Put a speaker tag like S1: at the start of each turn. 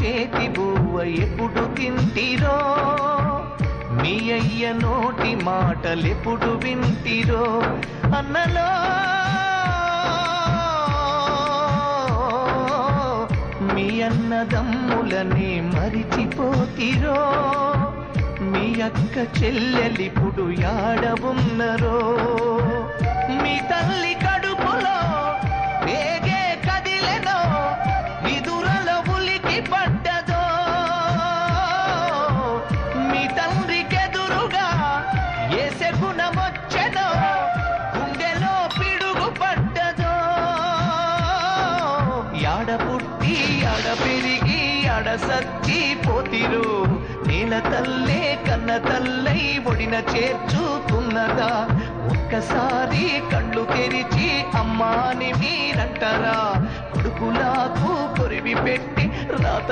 S1: చేతి బువ్వ ఎప్పుడు తింటిరో మీ అయ్య నోటి మాటలెప్పుడు వింటిరో అన్నలో మీ అన్నదమ్ములనే మరిచిపోతిరో మీ అక్క చెల్లెలిప్పుడు యాడవున్నరో మీ తల్లి కడుపులో వేగే కదిలెనో విదురల ఉలికి పడ్డదో మీ తండ్రికెదురుగా ఏసే గుణమొచ్చెనో గుండెలో పిడుగు పడ్డదో యాడ పుట్టి యాడ పెరిగి యాడ సచ్చి పోతిరు నేల తల్లే కన్న తల్లై ఒడిన చేర్చుతున్నదా ఒక్కసారి కళ్ళు తెరిచి అమ్మాని మీరంటారా కొడుకులకు కొరివి పెట్టి రాత